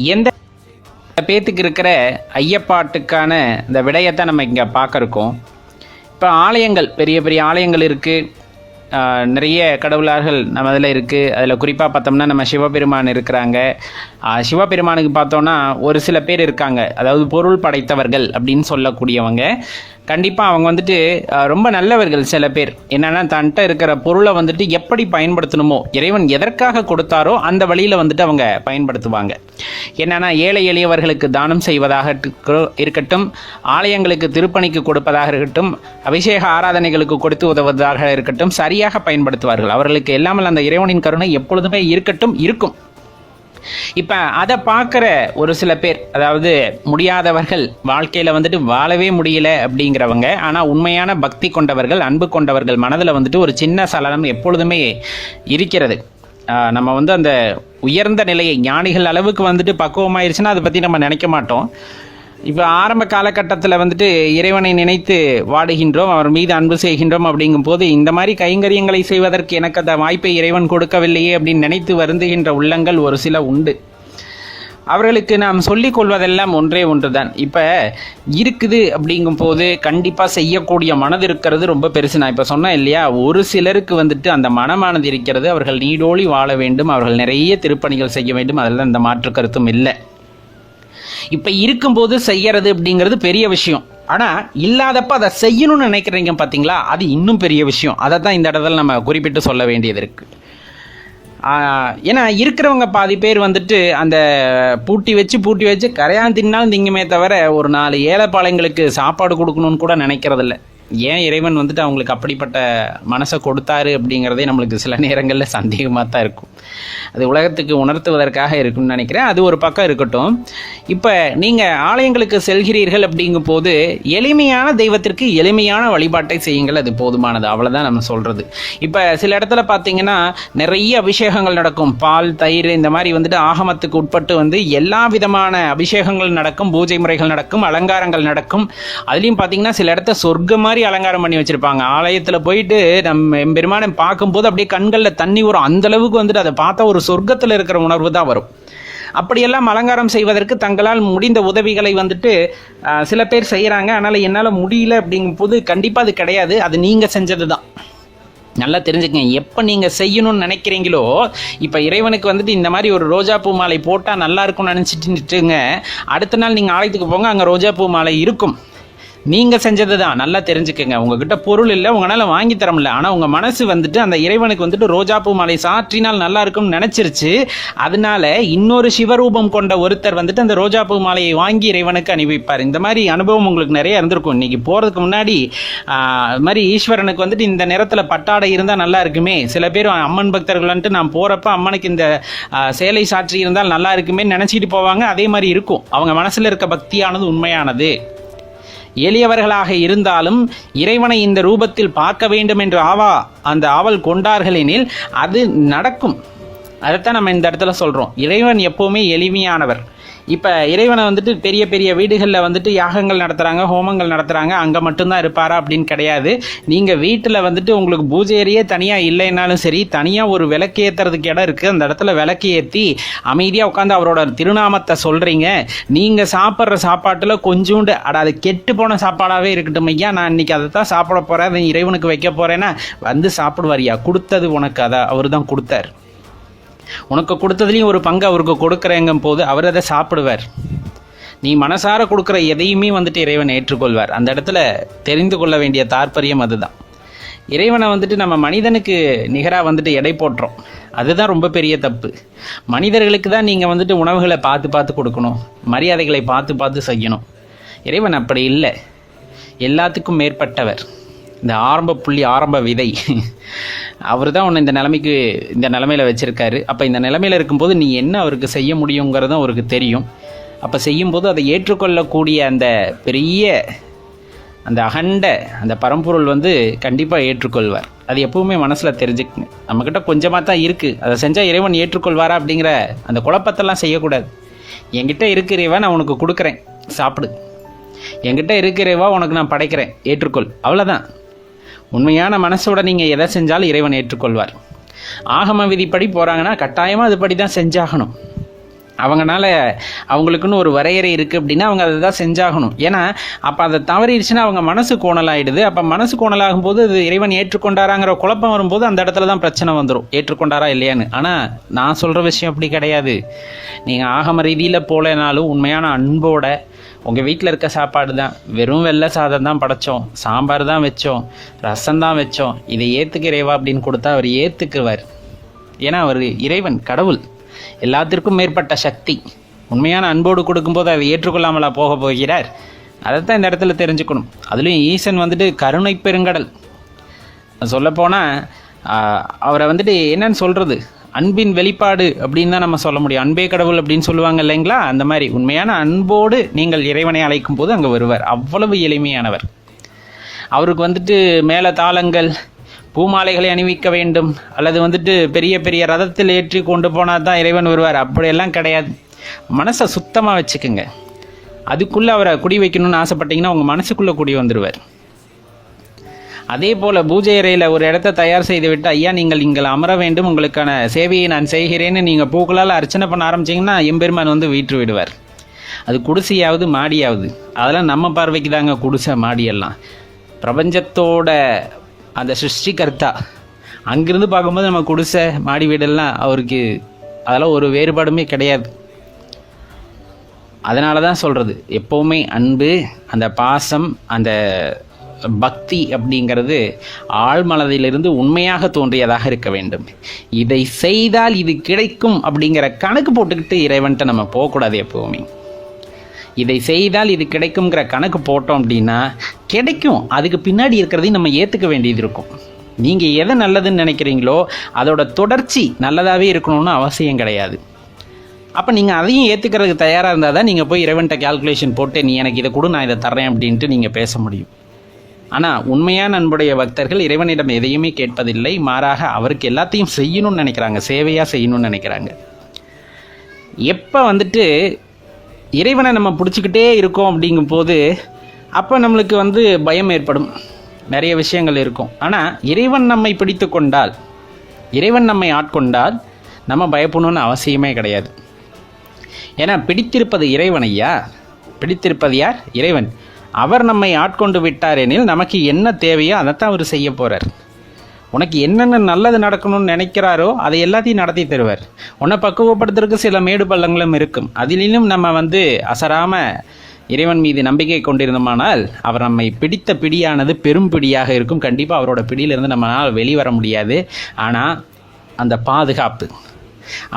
எந்த பேத்துக்கு இருக்கிற ஐயப்பாட்டுக்கான இந்த விடயத்தை நம்ம இங்கே பார்க்கறோம். இப்போ ஆலயங்கள், பெரிய பெரிய ஆலயங்கள் இருக்குது, நிறைய கடவுளார்கள் நம்ம அதில் இருக்குது. அதில் குறிப்பாக பார்த்தோம்னா நம்ம சிவபெருமான் இருக்கிறாங்க. சிவபெருமானுக்கு பார்த்தோன்னா ஒரு சில பேர் இருக்காங்க, அதாவது பொருள் படைத்தவர்கள் அப்படின்னு சொல்லக்கூடியவங்க. கண்டிப்பாக அவங்க வந்துட்டு ரொம்ப நல்லவர்கள். சில பேர் என்னென்னா தன்கிட்ட இருக்கிற பொருளை வந்துட்டு எப்படி பயன்படுத்தணுமோ, இறைவன் எதற்காக கொடுத்தாரோ அந்த வழியில் வந்துட்டு அவங்க பயன்படுத்துவாங்க. என்னென்னா ஏழை எளியவர்களுக்கு தானம் செய்வதாக இருக்கட்டும், ஆலயங்களுக்கு திருப்பணிக்கு கொடுப்பதாக இருக்கட்டும், அபிஷேக ஆராதனைகளுக்கு கொடுத்து உதவுவதாக இருக்கட்டும், சரியாக பயன்படுத்துவார்கள். அவர்களுக்கு எல்லாமல் அந்த இறைவனின் கருணை எப்பொழுதுமே இருக்கும். இப்போ அதை பார்க்குற ஒரு சில பேர், அதாவது முடியாதவர்கள், வாழ்க்கையில் வந்துட்டு வாழவே முடியல அப்படிங்கிறவங்க, ஆனால் உண்மையான பக்தி கொண்டவர்கள், அன்பு கொண்டவர்கள் மனதில் வந்துட்டு ஒரு சின்ன சலனம் எப்பொழுதுமே இருக்கிறது. நம்ம வந்து அந்த உயர்ந்த நிலையை ஞானிகள் அளவுக்கு வந்துட்டு பக்குவமாயிருச்சுன்னா அதை பற்றி நம்ம நினைக்க மாட்டோம். இப்போ ஆரம்ப காலகட்டத்தில் வந்துட்டு இறைவனை நினைத்து வாடுகின்றோம், அவர் மீது அன்பு செய்கின்றோம். அப்படிங்கும் போது இந்த மாதிரி கைங்கரியங்களை செய்வதற்கு எனக்கு அந்த வாய்ப்பை இறைவன் கொடுக்கவில்லையே அப்படின்னு நினைத்து வருந்துகின்ற உள்ளங்கள் ஒரு சில உண்டு. அவர்களுக்கு நாம் சொல்லிக் கொள்வதெல்லாம் ஒன்றே ஒன்று தான். இப்போ இருக்குது அப்படிங்கும் போது கண்டிப்பாக செய்யக்கூடிய மனது இருக்கிறது ரொம்ப பெருசு. நான் இப்போ சொன்னேன் இல்லையா, ஒரு சிலருக்கு வந்துட்டு அந்த மனமானது இருக்கிறது. அவர்கள் நீடோழி வாழ வேண்டும், அவர்கள் நிறைய திருப்பணிகள் செய்ய வேண்டும், அதெல்லாம் இந்த மாற்று கருத்தும் இல்லை. இப்போ இருக்கும்போது செய்யறது அப்படிங்கிறது பெரிய விஷயம். ஆனால் இல்லாதப்ப அதை செய்யணும்னு நினைக்கிறீங்க பார்த்தீங்களா, அது இன்னும் பெரிய விஷயம். அதை தான் இந்த இடத்துல நம்ம குறிப்பிட்டு சொல்ல வேண்டியது இருக்குது. ஏன்னா இருக்கிறவங்க பாதி பேர் வந்துட்டு அந்த பூட்டி வச்சு கரையான் தின்னாலும் திங்குமே தவிர ஒரு 4 ஏழைப்பாளையங்களுக்கு சாப்பாடு கொடுக்கணும்னு கூட நினைக்கிறதில்ல. ஏன் இறைவன் வந்துட்டு அவங்களுக்கு அப்படிப்பட்ட மனசை கொடுத்தாரு அப்படிங்கிறதே நம்மளுக்கு சில நேரங்களில் சந்தேகமாக தான் இருக்கும். அது உலகத்துக்கு உணர்த்துவதற்காக இருக்குன்னு நினைக்கிறேன். அது ஒரு பக்கம் இருக்கட்டும். இப்போ நீங்கள் ஆலயங்களுக்கு செல்கிறீர்கள் அப்படிங்கும் போது எளிமையான தெய்வத்திற்கு எளிமையான வழிபாட்டை செய்யுங்கள், அது போதுமானது. அவ்வளோதான் நம்ம சொல்கிறது. இப்போ சில இடத்துல பார்த்தீங்கன்னா நிறைய அபிஷேகங்கள் நடக்கும், பால் தயிர் இந்த மாதிரி வந்துட்டு ஆகமத்துக்கு உட்பட்டு வந்து எல்லா விதமான அபிஷேகங்கள் நடக்கும், பூஜை முறைகள் நடக்கும், அலங்காரங்கள் நடக்கும். அதுலேயும் பார்த்தீங்கன்னா சில இடத்த சொர்க்கம் மாதிரி அலங்காரம் பண்ணி வச்சிருப்பாங்க. ஆலயத்தில் போயிட்டு நம்ம பெருமானை பார்க்கும்போது அப்படியே கண்களில் தண்ணி வரும். அந்த அளவுக்கு வந்துட்டு அதை பார்த்தா ஒரு சொர்க்கத்தில் இருக்கிற உணர்வு தான் வரும். அப்படியெல்லாம் அலங்காரம் செய்வதற்கு தங்களால் முடிந்த உதவிகளை வந்துட்டு சில பேர் செய்கிறாங்க. அதனால் என்னால் முடியல அப்படிங்கும் போது கண்டிப்பாக அது கிடையாது, அது நீங்கள் செஞ்சது தான். நல்லா தெரிஞ்சுக்கங்க, எப்போ நீங்கள் செய்யணும்னு நினைக்கிறீங்களோ, இப்போ இறைவனுக்கு வந்துட்டு இந்த மாதிரி ஒரு ரோஜா பூ மாலை போட்டால் நல்லா இருக்கும்னு நினச்சிட்டுங்க, அடுத்த நாள் நீங்கள் ஆலயத்துக்கு போங்க, அங்கே ரோஜா பூ மாலை இருக்கும். நீங்கள் செஞ்சது தான். நல்லா தெரிஞ்சுக்கங்க, உங்ககிட்ட பொருள் இல்லை, உங்களால் வாங்கி தர முடியல, ஆனால் உங்கள் மனசு வந்துட்டு அந்த இறைவனுக்கு வந்துட்டு ரோஜாப்பூ மாலை சாற்றினால் நல்லா இருக்கும்னு நினச்சிருச்சு. அதனால இன்னொரு சிவரூபம் கொண்ட ஒருத்தர் வந்துட்டு அந்த ரோஜாப்பூ மாலையை வாங்கி இறைவனுக்கு அணிவிப்பார். இந்த மாதிரி அனுபவம் உங்களுக்கு நிறைய இருந்திருக்கும். இன்றைக்கி போகிறதுக்கு முன்னாடி அது மாதிரி ஈஸ்வரனுக்கு வந்துட்டு இந்த நேரத்தில் பட்டாடை இருந்தால் நல்லா இருக்குமே, சில பேர் அம்மன் பக்தர்கள் வந்துட்டு நான் போகிறப்ப அம்மனுக்கு இந்த சேலை சாற்றி இருந்தால் நல்லா இருக்குமே நினச்சிட்டு போவாங்க. அதே மாதிரி இருக்கும். அவங்க மனசில் இருக்க பக்தியானது உண்மையானது. எளியவர்களாக இருந்தாலும் இறைவனை இந்த ரூபத்தில் பார்க்க வேண்டும் என்று அந்த ஆவல் கொண்டார்கள் எனில் அது நடக்கும். அதைத்தான் நம்ம இந்த இடத்துல சொல்கிறோம். இறைவன் எப்போவுமே எளிமையானவர். இப்போ இறைவனை வந்துட்டு பெரிய பெரிய வீடுகளில் வந்துட்டு யாகங்கள் நடத்துகிறாங்க, ஹோமங்கள் நடத்துகிறாங்க, அங்கே மட்டும்தான் இருப்பாரா அப்படின்னு கிடையாது. நீங்கள் வீட்டில் வந்துட்டு உங்களுக்கு பூஜை அறையே தனியாக இல்லைன்னாலும் சரி, தனியாக ஒரு விளக்கு ஏற்றுறதுக்கு இடம் இருக்குது, அந்த இடத்துல விளக்கு ஏற்றி அமைதியாக உட்காந்து அவரோட திருநாமத்தை சொல்கிறீங்க. நீங்கள் சாப்பிட்ற சாப்பாட்டில் கொஞ்சோண்டு அது கெட்டு போன சாப்பாடாகவே இருக்கட்டும், ஐயா நான் இன்றைக்கி அதை தான் சாப்பிட போகிறேன், அதை இறைவனுக்கு வைக்க போகிறேன்னா வந்து சாப்பிடுவாரியா, கொடுத்தது உனக்கு, அதை அவர் தான் கொடுத்தார். உனக்கு கொடுத்ததுலேயும் ஒரு பங்கு அவருக்கு கொடுக்குறேங்கும் போது அவர் அதை சாப்பிடுவார். நீ மனசார கொடுக்குற எதையுமே வந்துட்டு இறைவன் ஏற்றுக்கொள்வார். அந்த இடத்துல தெரிந்து கொள்ள வேண்டிய தாற்பயம் அதுதான். இறைவனை வந்துட்டு நம்ம மனிதனுக்கு நிகராக வந்துட்டு எடை போட்டுறோம். அதுதான் ரொம்ப பெரிய தப்பு. மனிதர்களுக்கு தான் நீங்கள் வந்துட்டு உணவுகளை பார்த்து கொடுக்கணும், மரியாதைகளை பார்த்து செய்யணும். இறைவன் அப்படி இல்லை, எல்லாத்துக்கும் மேற்பட்டவர். இந்த ஆரம்ப புள்ளி, ஆரம்ப விதை அவர் தான் உன்னை இந்த நிலைமையில் வச்சுருக்காரு. அப்போ இந்த நிலைமையில் இருக்கும்போது நீ என்ன அவருக்கு செய்ய முடியுங்கிறதும் அவருக்கு தெரியும். அப்போ செய்யும்போது அதை ஏற்றுக்கொள்ளக்கூடிய அந்த பெரிய அந்த அகண்ட அந்த பரம்பொருள் வந்து கண்டிப்பாக ஏற்றுக்கொள்வார். அது எப்பவுமே மனசில் தெரிஞ்சுக்குங்க. நம்மக்கிட்ட கொஞ்சமாக தான் இருக்குது, அதை செஞ்சால் இறைவன் ஏற்றுக்கொள்வாரா அப்படிங்கிற அந்த குழப்பத்தெல்லாம் செய்யக்கூடாது. என்கிட்ட இருக்கிறவா நான் உனக்கு கொடுக்குறேன், சாப்பிடு. என்கிட்ட இருக்கிறவா உனக்கு நான் படைக்கிறேன், ஏற்றுக்கொள். அவ்வளோதான். உண்மையான மனசோட நீங்கள் எதை செஞ்சாலும் இறைவன் ஏற்றுக்கொள்வார். ஆகம விதிப்படி போகிறாங்கன்னா கட்டாயமாக அதுபடி தான் செஞ்சாகணும். அவங்கனால அவங்களுக்குன்னு ஒரு வரையறை இருக்குது அப்படின்னா அவங்க அதை தான் செஞ்சாகணும். ஏன்னா அப்போ அதை தவறிடுச்சுன்னா அவங்க மனசு கோணலாகிடுது. அப்போ மனசு கோணலாகும் போது அது இறைவன் ஏற்றுக்கொண்டாராங்கிற குழப்பம் வரும்போது அந்த இடத்துல தான் பிரச்சனை வந்துடும், ஏற்றுக்கொண்டாரா இல்லையான்னு. ஆனால் நான் சொல்கிற விஷயம் அப்படி கிடையாது. நீங்கள் ஆகம ரீதியில் போலனாலும் உண்மையான அன்போட உங்கள் வீட்டில் இருக்க சாப்பாடு தான், வெறும் வெள்ளை சாதம் தான் படைத்தோம், சாம்பார் தான் வச்சோம், ரசம் தான் வச்சோம், இதை ஏற்றுக்கிறேவா அப்படின்னு கொடுத்தா அவர் ஏற்றுக்குவார். ஏன்னா அவர் இறைவன், கடவுள், எல்லாத்திற்கும் மேற்பட்ட சக்தி. உண்மையான அன்போடு கொடுக்கும்போது அதை ஏற்றுக்கொள்ளாமலா போக போகிறார்? அதைத்தான் இந்த இடத்துல தெரிஞ்சுக்கணும். அதுலேயும் ஈசன் வந்துட்டு கருணை பெருங்கடல். சொல்லப்போனால் அவரை வந்துட்டு என்னன்னு சொல்கிறது, அன்பின் வெளிப்பாடு அப்படின்னு தான் நம்ம சொல்ல முடியும். அன்பே கடவுள் அப்படின்னு சொல்லுவாங்க இல்லைங்களா? அந்த மாதிரி உண்மையான அன்போடு நீங்கள் இறைவனை அழைக்கும் போது அங்கே வருவார். அவ்வளவு எளிமையானவர். அவருக்கு வந்துட்டு மேலே தாளங்கள், பூமாலைகளை அணிவிக்க வேண்டும், அல்லது வந்துட்டு பெரிய பெரிய ரதத்தில் ஏற்றி கொண்டு போனால் தான் இறைவன் வருவார், அப்படியெல்லாம் கிடையாது. மனசை சுத்தமாக வச்சுக்கோங்க. அதுக்குள்ளே அவரை குடி வைக்கணும்னு ஆசைப்பட்டீங்கன்னா உங்கள் மனசுக்குள்ளே குடி வந்துடுவார். அதே போல் பூஜை அறையில் ஒரு இடத்த தயார் செய்து விட்டு, ஐயா நீங்கள் இங்கே அமர வேண்டும், உங்களுக்கான சேவையை நான் செய்கிறேன்னு நீங்கள் பூக்களால் அர்ச்சனை பண்ண ஆரம்பிச்சிங்கன்னா எம்பெருமான் வந்து வீட்டு விடுவார். அது குடிசையாவது மாடியாவது, அதெல்லாம் நம்ம பார்வைக்கு தாங்க குடிசை மாடியெல்லாம். பிரபஞ்சத்தோட அந்த சிருஷ்டிகர்த்தா அங்கிருந்து பார்க்கும்போது நம்ம குடிசை மாடி வீடெல்லாம் அவருக்கு அதெல்லாம் ஒரு வேறுபாடுமே கிடையாது. அதனால தான் சொல்கிறது, எப்போவுமே அன்பு, அந்த பாசம், அந்த பக்தி அப்படிங்கிறது ஆழ்மனதிலிருந்து உண்மையாக தோன்றியதாக இருக்க வேண்டும். இதை செய்தால் இது கிடைக்கும் அப்படிங்கிற கணக்கு போட்டுக்கிட்டு இறைவன்ட்ட நம்ம போகக்கூடாது. எப்போவுமே இதை செய்தால் இது கிடைக்குங்கிற கணக்கு போட்டோம் அப்படின்னா கிடைக்கும். அதுக்கு பின்னாடி இருக்கிறதையும் நம்ம ஏற்றுக்க வேண்டியது இருக்கும். நீங்கள் எதை நல்லதுன்னு நினைக்கிறீங்களோ அதோட தொடர்ச்சி நல்லதாகவே இருக்கணும்னு அவசியம் கிடையாது. அப்போ நீங்கள் அதையும் ஏற்றுக்கிறதுக்கு தயாராக இருந்தால் தான் நீங்கள் போய் இறைவன்ட்ட கால்குலேஷன் போட்டு நீ எனக்கு இதை கொடு நான் இதை தர்றேன் அப்படின்ட்டு நீங்கள் பேச முடியும். ஆனால் உண்மையான அன்புடைய பக்தர்கள் இறைவனிடம் எதையுமே கேட்பதில்லை, மாறாக அவருக்கு எல்லாத்தையும் செய்யணும்னு நினைக்கிறாங்க, சேவையாக செய்யணும்னு நினைக்கிறாங்க. எப்போ வந்துட்டு இறைவனை நம்ம பிடிச்சிக்கிட்டே இருக்கோம் அப்படிங்கும் போது அப்போ நம்மளுக்கு வந்து பயம் ஏற்படும், நிறைய விஷயங்கள் இருக்கும். ஆனால் இறைவன் நம்மை பிடித்து கொண்டால், இறைவன் நம்மை ஆட்கொண்டால் நம்ம பயப்படணும்னு அவசியமே கிடையாது. ஏன்னா பிடித்திருப்பது இறைவன் ஐயா, பிடித்திருப்பது யார்? இறைவன். அவர் நம்மை ஆட்கொண்டு விட்டார் எனில் நமக்கு என்ன தேவையோ அதைத்தான் அவர் செய்ய போகிறார். உனக்கு என்னென்ன நல்லது நடக்கணும்னு நினைக்கிறாரோ அதை எல்லாத்தையும் நடத்தி தருவார். உன்னை பக்குவப்படுத்துறதுக்கு சில மேடு பள்ளங்களும் இருக்கும். அதிலும் நம்ம வந்து அசராமல் இறைவன் மீது நம்பிக்கை கொண்டிருந்தோமானால் அவர் நம்மை பிடித்த பிடியானது பெரும் பிடியாக இருக்கும். கண்டிப்பாக அவரோட பிடியிலிருந்து நம்மளால் வெளிவர முடியாது. ஆனால் அந்த பாதுகாப்பு,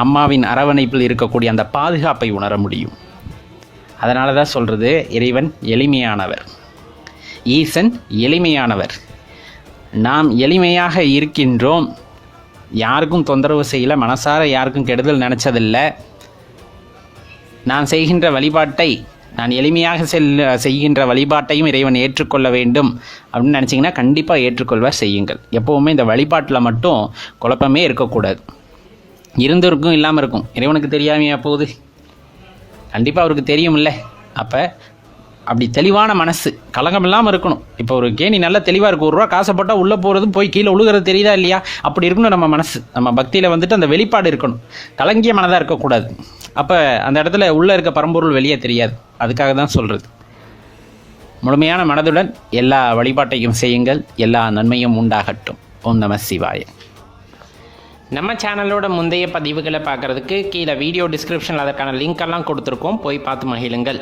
அம்மாவின் அரவணைப்பில் இருக்கக்கூடிய அந்த பாதுகாப்பை உணர முடியும். அதனால தான் சொல்கிறது, இறைவன் எளிமையானவர், ஈசன் எளிமையானவர். நாம் எளிமையாக இருக்கின்றோம், யாருக்கும் தொந்தரவு செய்யலை, மனசார யாருக்கும் கெடுதல் நினச்சதில்லை. நான் செய்கின்ற வழிபாட்டை, நான் எளிமையாக செய்கின்ற வழிபாட்டையும் இறைவன் ஏற்றுக்கொள்ள வேண்டும் அப்படின்னு நினச்சிங்கன்னா கண்டிப்பாக ஏற்றுக்கொள்வார். செய்யுங்கள். எப்போவுமே இந்த வழிபாட்டில் மட்டும் குழப்பமே இருக்கக்கூடாது. இருந்திருக்கும் இல்லாமல் இருக்கும், இறைவனுக்கு தெரியாமையா போகுது? கண்டிப்பாக அவருக்கு தெரியும்ல. அப்போ அப்படி தெளிவான மனசு, கலங்கம் இல்லாமல் இருக்கணும். இப்போ ஒரு கேணி நல்லா தெளிவாக இருக்கும், 1 ரூபா காசை போட்டால் உள்ளே போகிறதும் போய் கீழே உழுகிறது தெரியுதா இல்லையா? அப்படி இருக்கணும் நம்ம மனசு. நம்ம பக்தியில் வந்துட்டு அந்த வெளிப்பாடு இருக்கணும், கலங்கிய மனதாக இருக்கக்கூடாது. அப்போ அந்த இடத்துல உள்ளே இருக்க பரம்பொருள் வெளியே தெரியாது. அதுக்காக தான் சொல்கிறது, முழுமையான மனதுடன் எல்லா வழிபாட்டையும் செய்யுங்கள், எல்லா நன்மையும் உண்டாகட்டும். ஓம் நம சிவாய. நம்ம சேனலோட முந்தைய பதிவுகளை பார்க்குறதுக்கு கீழே வீடியோ டிஸ்கிரிப்ஷனில் அதற்கான லிங்க் எல்லாம் கொடுத்துருக்கோம், போய் பார்த்து மகிழுங்கள்.